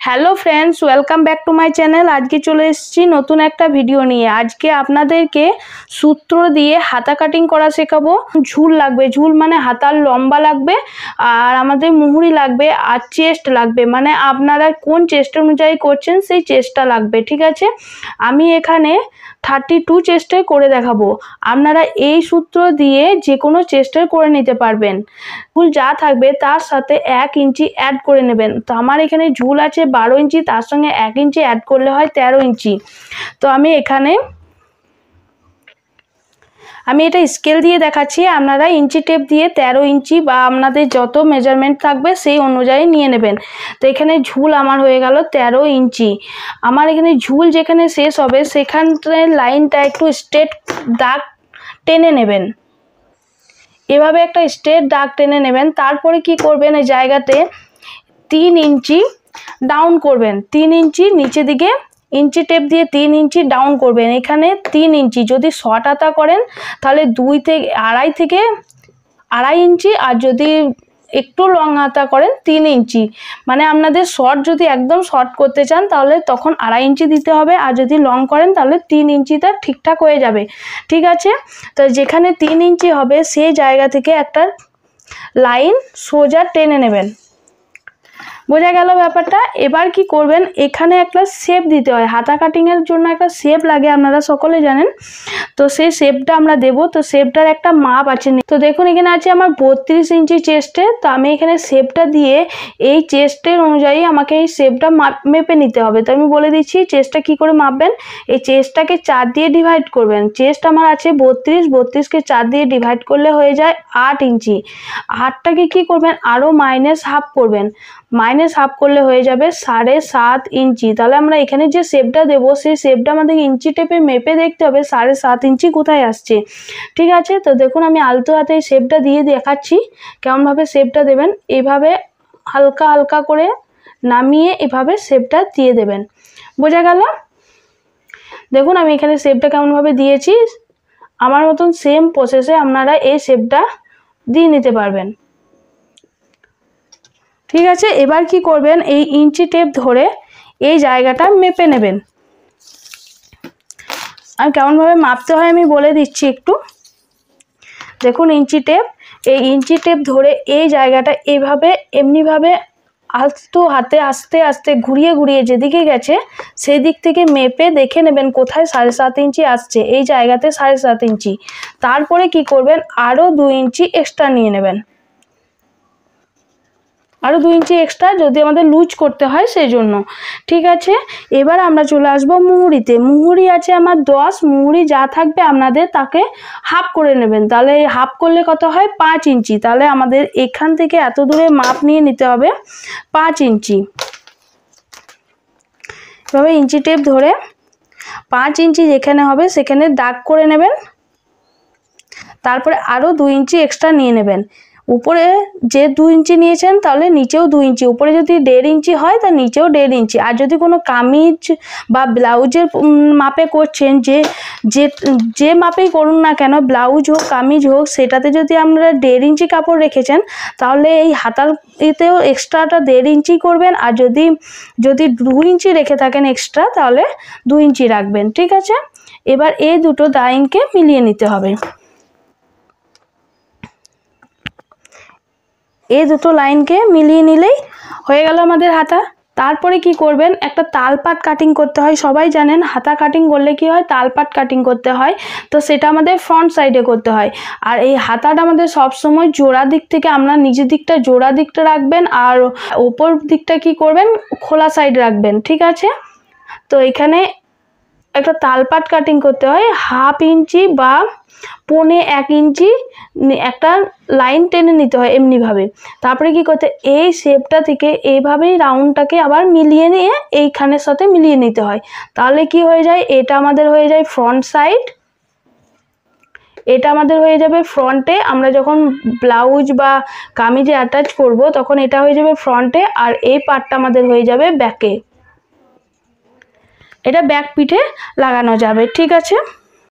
Hello friends, welcome back to my channel. আজকে চলে এসেছি নতুন একটা ভিডিও নিয়ে। আজকে আপনাদেরকে সূত্র দিয়ে হাতা কাটিং করা শেখাবো। ঝুল লাগবে, ঝুল মানে হাতার লম্বা লাগবে, আর আমাদের মুহুরি লাগবে, আর চেস্ট লাগবে, মানে আপনারা কোন চেস্ট অনুযায়ী করছেন সেই চেস্টটা লাগবে। ঠিক আছে, আমি এখানে 32 চেস্টে করে দেখাবো। আপনারা এই সূত্র দিয়ে যে কোনো চেস্টে করে নিতে পারবেন। ঝুল যা থাকবে তার সাথে 1 ইঞ্চি অ্যাড করে নেবেন। তো আমার এখানে ঝুল আছে 12 ইঞ্চি, তার সঙ্গে 1 ইঞ্চি অ্যাড করলে হয় 13 ইঞ্চি। তো আমি এটা স্কেল দিয়ে দেখাচ্ছি, আপনারা ইঞ্চি টেপ দিয়ে 13 ইঞ্চি বা আপনাদের যত মেজারমেন্ট থাকবে সেই অনুযায়ী নিয়ে নেবেন। তো এখানে ঝুল আমার হয়ে গেল 13 ইঞ্চি। আমার এখানে ঝুল যেখানে শেষ হবে সেখানে লাইনটা একটু স্ট্রেট দাগ টেনে নেবেন। এভাবে একটা স্ট্রেট দাগ টেনে নেবেন। তারপরে কি করবেন, এই জায়গাতে 3 ইঞ্চি ডাউন করবেন। 3 ইঞ্চি নিচে দিকে ইঞ্চি টেপ দিয়ে 3 ইঞ্চি ডাউন করবেন। এখানে 3 ইঞ্চি যদি শর্ট হাতা করেন তাহলে 2 থেকে আড়াই ইঞ্চি, আর যদি একটু লং হাতা করেন 3 ইঞ্চি। মানে আপনাদের শর্ট যদি একদম শর্ট করতে চান তাহলে তখন 2.5 ইঞ্চি দিতে হবে, আর যদি লং করেন তাহলে 3 ইঞ্চিটা ঠিকঠাক হয়ে যাবে। ঠিক আছে, তো যেখানে 3 ইঞ্চি হবে সেই জায়গা থেকে একটা লাইন সোজা টেনে নেবেন। বোঝা গেল ব্যাপারটা। এবার কি করবেন, এখানে একটা শেপ দিতে হয়, হাতা কাটিংয়ের জন্য একটা শেপ লাগে, আপনারা সকলে জানেন। তো সেই শেপটা আমরা দেব। তো শেপটার একটা মাপ আছে। তো দেখুন এখানে আছে আমার 32 ইঞ্চি চেস্টে। তো আমি এখানে শেপটা দিয়ে এই চেস্টের অনুযায়ী আমাকে এই শেপটা মেপে নিতে হবে। তো আমি বলে দিচ্ছি চেস্টটা কি করে মাপবেন। এই চেস্টটাকে 4 দিয়ে ডিভাইড করবেন। চেস্ট আমার আছে 32কে 4 দিয়ে ডিভাইড করলে হয়ে যায় 8 ইঞ্চি। 8টাকে কি করবেন, আরও -1/2 করবেন। -1/2 করলে হয়ে যাবে 7.5 ইঞ্চি। তাহলে আমরা এখানে যে শেপটা দেবো সেই শেপটা আমাদের ইঞ্চি টেপে মেপে দেখতে হবে 7.5 ইঞ্চি কোথায় আসছে। ঠিক আছে, তো দেখুন আমি আলতো হাতে এই শেপটা দিয়ে দেখাচ্ছি কেমনভাবে শেপটা দেবেন। এইভাবে হালকা হালকা করে নামিয়ে এভাবে শেপটা দিয়ে দেবেন। বোঝা গেল? দেখুন আমি এখানে শেপটা কেমনভাবে দিয়েছি। আমার মতন সেম প্রসেসে আপনারা এই শেপটা দিয়ে নিতে পারবেন। ঠিক আছে, এবার কি করবেন, এই ইঞ্চি টেপ ধরে এই জায়গাটা মেপে নেবেন। আর কেমনভাবে মাপতে হয় আমি বলে দিচ্ছি একটু। দেখুন ইঞ্চি টেপ, এই ইঞ্চি টেপ ধরে এই জায়গাটা এইভাবে এমনিভাবে আলতো হাতে আস্তে আস্তে ঘুরিয়ে ঘুরিয়ে যেদিকে গেছে সেই দিক থেকে মেপে দেখে নেবেন কোথায় 7.5 ইঞ্চি আসছে। এই জায়গাতে 7.5 ইঞ্চি। তারপরে কি করবেন, আরও 2 ইঞ্চি এক্সট্রা নিয়ে নেবেন। আরও 2 ইঞ্চি এক্সট্রা যদি আমাদের লুজ করতে হয় সেই জন্য। ঠিক আছে, এবার আমরা চলে আসবো মুহুরিতে। মুহুরি আছে আমার 10। মুহুরি যা থাকবে আপনাদের তাকে হাফ করে নেবেন। তাহলে এই হাফ করলে কত হয়, 5 ইঞ্চি। তাহলে আমাদের এখান থেকে এত দূরে মাপ নিয়ে নিতে হবে 5 ইঞ্চি। এভাবে ইঞ্চি টেপ ধরে 5 ইঞ্চি যেখানে হবে সেখানে দাগ করে নেবেন। তারপরে আরও 2 ইঞ্চি এক্সট্রা নিয়ে নেবেন। উপরে যে 2 ইঞ্চি নিয়েছেন তাহলে নিচেও 2 ইঞ্চি। উপরে যদি 1.5 ইঞ্চি হয় তা নিচেও 1.5 ইঞ্চি। আর যদি কোনো কামিজ বা ব্লাউজের মাপে করছেন, যে মাপেই করুন না কেন, ব্লাউজ হোক কামিজ হোক, সেটাতে যদি আপনারা 1.5 ইঞ্চি কাপড় রেখেছেন তাহলে এই হাতার এতেও এক্সট্রাটা 1.5 ইঞ্চি করবেন। আর যদি 2 ইঞ্চি রেখে থাকেন এক্সট্রা তাহলে 2 ইঞ্চি রাখবেন। ঠিক আছে, এবার এই দুটো লাইনকে মিলিয়ে নিতে হবে। এই দুটো লাইনকে মিলিয়ে নিলেই হয়ে গেল আমাদের হাতা। তারপরে কি করবেন, একটা তালপাট কাটিং করতে হয়। সবাই জানেন হাতা কাটিং করলে কি হয়, তালপাট কাটিং করতে হয়। তো সেটা আমাদের ফ্রন্ট সাইডে করতে হয়। আর এই হাতাটা আমাদের সবসময় জোড়া দিক থেকে, আপনার নিচের দিকটা জোড়া দিকটা রাখবেন, আর ওপর দিকটা কি করবেন, খোলা সাইড রাখবেন। ঠিক আছে, তো এখানে একটা তালপাট কাটিং করতে হয়। 1/2 ইঞ্চি বা 1.25 ইঞ্চি একটা লাইন টেনে নিতে হয় এমনিভাবে। তারপরে কি করতে, এই শেপটা থেকে এইভাবেই রাউন্ডটাকে আবার মিলিয়ে নিয়ে এইখানের সাথে মিলিয়ে নিতে হয়। তাহলে কি হয়ে যায়, এটা আমাদের হয়ে যায় ফ্রন্ট সাইড, এটা আমাদের হয়ে যাবে ফ্রন্টে। আমরা যখন ব্লাউজ বা কামিজে অ্যাটাচ করব তখন এটা হয়ে যাবে ফ্রন্টে, আর এই পার্টটা আমাদের হয়ে যাবে ব্যাকে। এটা ব্যাক পিঠে লাগানো যাবে। ঠিক আছে।